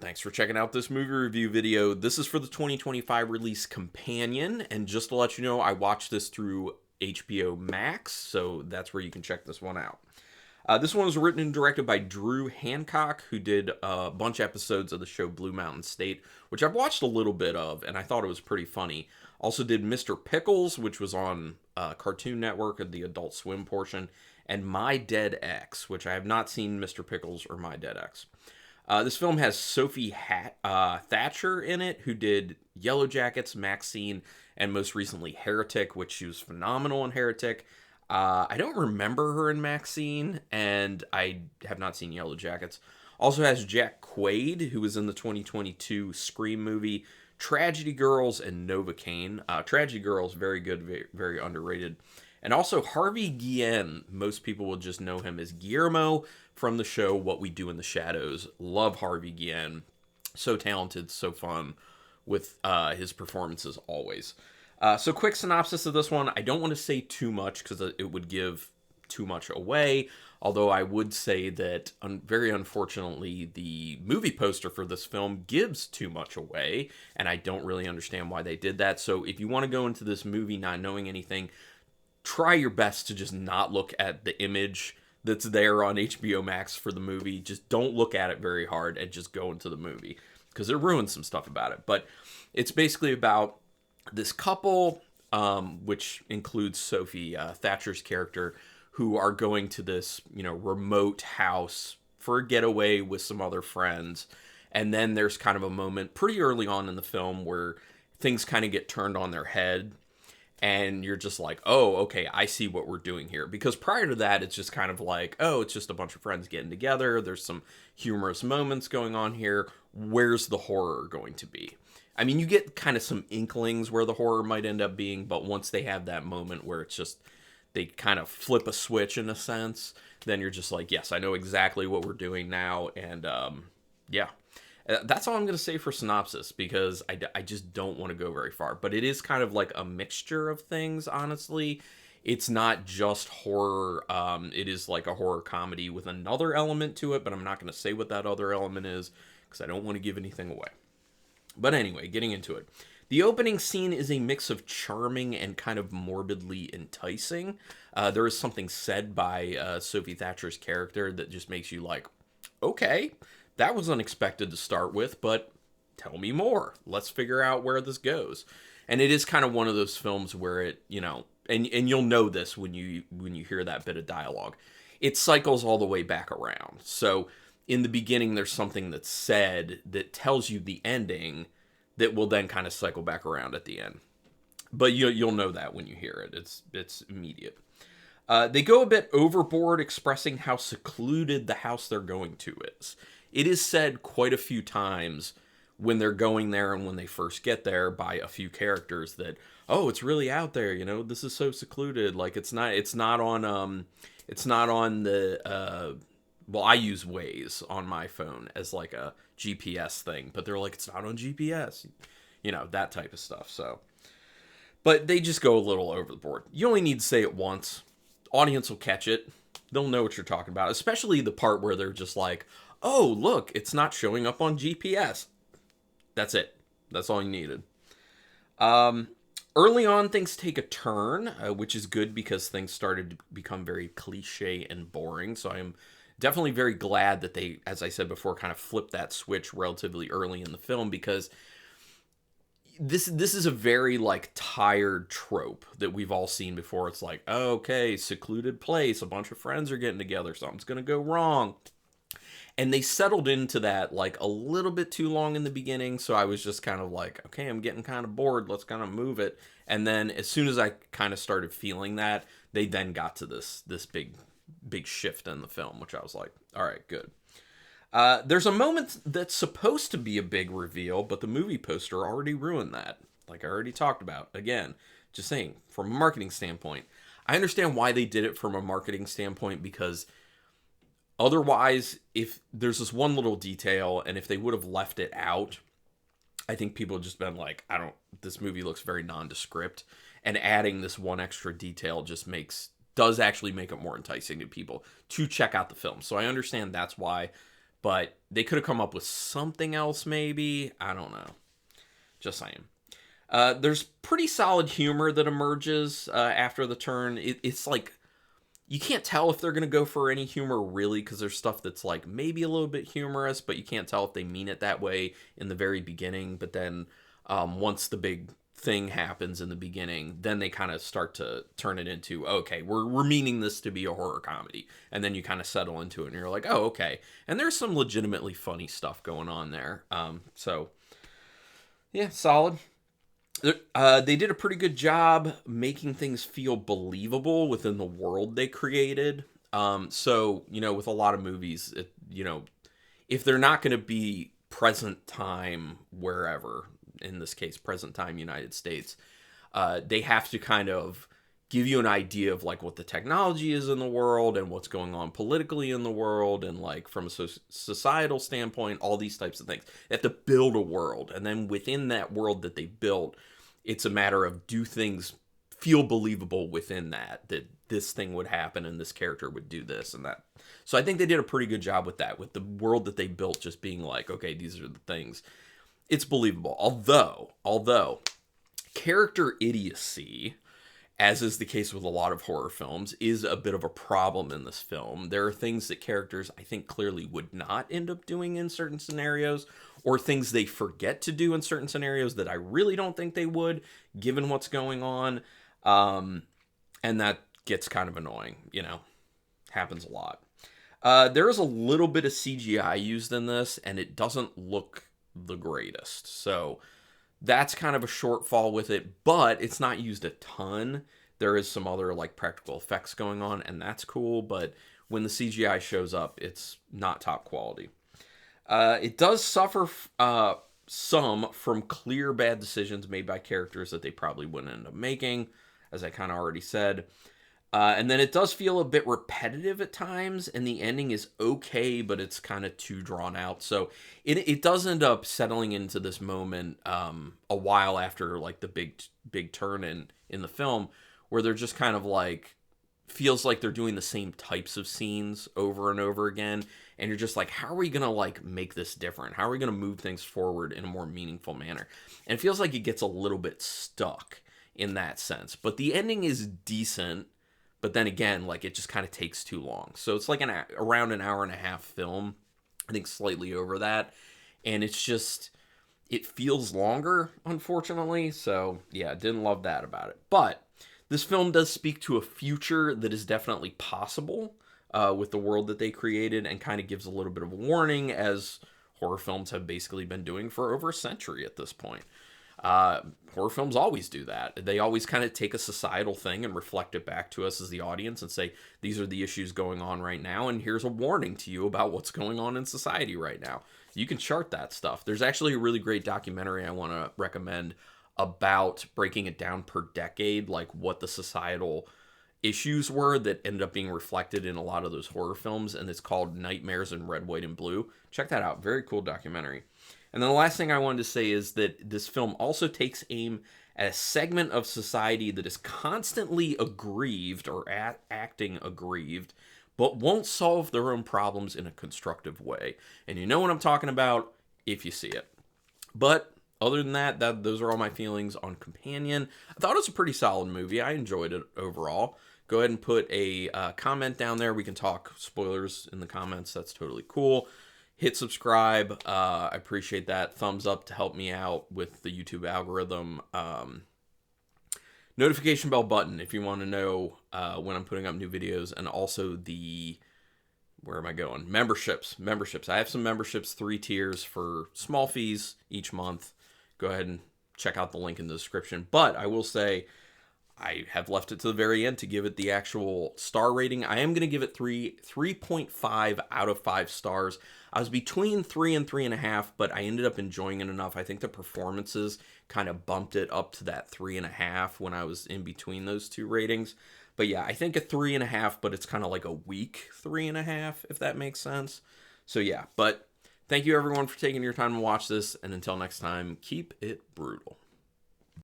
Thanks for checking out this movie review video. This is for the 2025 release Companion, and just to let you know, I watched this through HBO Max, so that's where you can check this one out. This one was written and directed by Drew Hancock, who did a bunch of episodes of the show Blue Mountain State, which I've watched a little bit of, and I thought it was pretty funny. Also did Mr. Pickles, which was on Cartoon Network at the Adult Swim portion, and My Dead Ex, which I have not seen Mr. Pickles or My Dead Ex. This film has Sophie Thatcher in it, who did Yellow Jackets, Maxine, and most recently Heretic, which she was phenomenal in Heretic. I don't remember her in Maxine, and I have not seen Yellow Jackets. Also has Jack Quaid, who was in the 2022 Scream movie, Tragedy Girls, and Novocaine. Tragedy Girls, very good, very, very underrated. And also Harvey Guillen. Most people will just know him as Guillermo from the show What We Do in the Shadows. Love Harvey Guillen. So talented, so fun with his performances always. So quick synopsis of this one. I don't want to say too much because it would give too much away. Although I would say that, very unfortunately, the movie poster for this film gives too much away. And I don't really understand why they did that. So if you want to go into this movie not knowing anything, try your best to just not look at the image that's there on HBO Max for the movie. Just don't look at it very hard and just go into the movie, because it ruins some stuff about it. But it's basically about this couple, which includes Sophie Thatcher's character, who are going to this, remote house for a getaway with some other friends. And then there's kind of a moment pretty early on in the film where things kind of get turned on their head. And you're just like, oh, okay, I see what we're doing here. Because prior to that, it's just kind of like, oh, it's just a bunch of friends getting together. There's some humorous moments going on here. Where's the horror going to be? I mean, you get kind of some inklings where the horror might end up being, but once they have that moment where it's just, they kind of flip a switch in a sense, then you're just like, yes, I know exactly what we're doing now. And yeah. That's all I'm going to say for synopsis, because I just don't want to go very far. But it is kind of like a mixture of things, honestly. It's not just horror. It is like a horror comedy with another element to it, but I'm not going to say what that other element is because I don't want to give anything away. But anyway, getting into it. The opening scene is a mix of charming and kind of morbidly enticing. There is something said by Sophie Thatcher's character that just makes you like, okay, that was unexpected to start with, but tell me more. Let's figure out where this goes. And it is kind of one of those films where it, and you'll know this when you hear that bit of dialogue. It cycles all the way back around. So in the beginning, there's something that's said that tells you the ending that will then kind of cycle back around at the end. But you'll know that when you hear it. It's immediate. They go a bit overboard expressing how secluded the house they're going to is. It is said quite a few times when they're going there and when they first get there by a few characters that, oh, it's really out there, this is so secluded. Like it's not on the, well, I use Waze on my phone as like a GPS thing, but they're like, it's not on GPS, that type of stuff. So, but they just go a little over the board. You only need to say it once. Audience will catch it. They'll know what you're talking about, especially the part where they're just like, oh, look, it's not showing up on GPS. That's it. That's all you needed. Early on, things take a turn, which is good because things started to become very cliche and boring. So I am definitely very glad that they, as I said before, kind of flipped that switch relatively early in the film, because this is a very like tired trope that we've all seen before. It's like, oh, okay, secluded place, a bunch of friends are getting together, something's going to go wrong. And they settled into that like a little bit too long in the beginning. So I was just kind of like, okay, I'm getting kind of bored. Let's kind of move it. And then as soon as I kind of started feeling that, they then got to this big shift in the film, which I was like, all right, good. There's a moment that's supposed to be a big reveal, but the movie poster already ruined that. Like I already talked about. Again, just saying, from a marketing standpoint, I understand why they did it from a marketing standpoint, because otherwise, if there's this one little detail, and if they would have left it out, I think people have just been like, this movie looks very nondescript, and adding this one extra detail just does actually make it more enticing to people to check out the film. So I understand that's why, but they could have come up with something else maybe. I don't know. Just saying. There's pretty solid humor that emerges after the turn. It's like, you can't tell if they're going to go for any humor really, because there's stuff that's like maybe a little bit humorous, but you can't tell if they mean it that way in the very beginning. But then once the big thing happens in the beginning, then they kind of start to turn it into, okay, we're meaning this to be a horror comedy. And then you kind of settle into it and you're like, oh, okay. And there's some legitimately funny stuff going on there. So, yeah, solid. They did a pretty good job making things feel believable within the world they created. So, with a lot of movies, if they're not going to be present time wherever, in this case, present time United States, they have to kind of give you an idea of like what the technology is in the world and what's going on politically in the world and like from a societal standpoint, all these types of things. They have to build a world, and then within that world that they built, it's a matter of, do things feel believable within that this thing would happen and this character would do this and that. So I think they did a pretty good job with that, with the world that they built just being like, okay, these are the things. It's believable. Although character idiocy, as is the case with a lot of horror films, is a bit of a problem in this film. There are things that characters, I think, clearly would not end up doing in certain scenarios, or things they forget to do in certain scenarios that I really don't think they would, given what's going on. And that gets kind of annoying, happens a lot. There is a little bit of CGI used in this, and it doesn't look the greatest. So that's kind of a shortfall with it, but it's not used a ton. There is some other like practical effects going on, and that's cool, but when the CGI shows up, it's not top quality. It does suffer some from clear bad decisions made by characters that they probably wouldn't end up making, as I kind of already said. And then it does feel a bit repetitive at times, and the ending is okay, but it's kind of too drawn out. So it does end up settling into this moment a while after like the big turn in the film, where they're just kind of like, feels like they're doing the same types of scenes over and over again, and you're just like, how are we gonna like make this different? How are we gonna move things forward in a more meaningful manner? And it feels like it gets a little bit stuck in that sense, but the ending is decent. But then again, like, it just kind of takes too long. So it's like around an hour and a half film, I think slightly over that, and it's just, it feels longer, unfortunately. So yeah, didn't love that about it. But this film does speak to a future that is definitely possible with the world that they created, and kind of gives a little bit of a warning, as horror films have basically been doing for over a century at this point. Horror films always do that. They always kind of take a societal thing and reflect it back to us as the audience and say, these are the issues going on right now, and here's a warning to you about what's going on in society right now. You can chart that stuff. There's actually a really great documentary I want to recommend about breaking it down per decade, like what the societal issues were that ended up being reflected in a lot of those horror films, and it's called Nightmares in Red, White, and Blue. Check that out. Very cool documentary. And then the last thing I wanted to say is that this film also takes aim at a segment of society that is constantly aggrieved or acting aggrieved, but won't solve their own problems in a constructive way. And you know what I'm talking about if you see it. But other than that, those are all my feelings on Companion. I thought it was a pretty solid movie. I enjoyed it overall. Go ahead and put a comment down there. We can talk spoilers in the comments. That's totally cool. Hit subscribe. I appreciate that. Thumbs up to help me out with the YouTube algorithm. Notification bell button if you want to know when I'm putting up new videos. And also where am I going? Memberships. I have some memberships, 3 tiers for small fees each month. Go ahead and check out the link in the description. But I will say, I have left it to the very end to give it the actual star rating. I am going to give it 3.5 out of 5 stars. I was between 3 and 3.5, but I ended up enjoying it enough. I think the performances kind of bumped it up to that 3.5 when I was in between those two ratings. But yeah, I think a 3.5, but it's kind of like a weak 3.5, if that makes sense. So yeah, but thank you everyone for taking your time to watch this, and until next time, keep it brutal.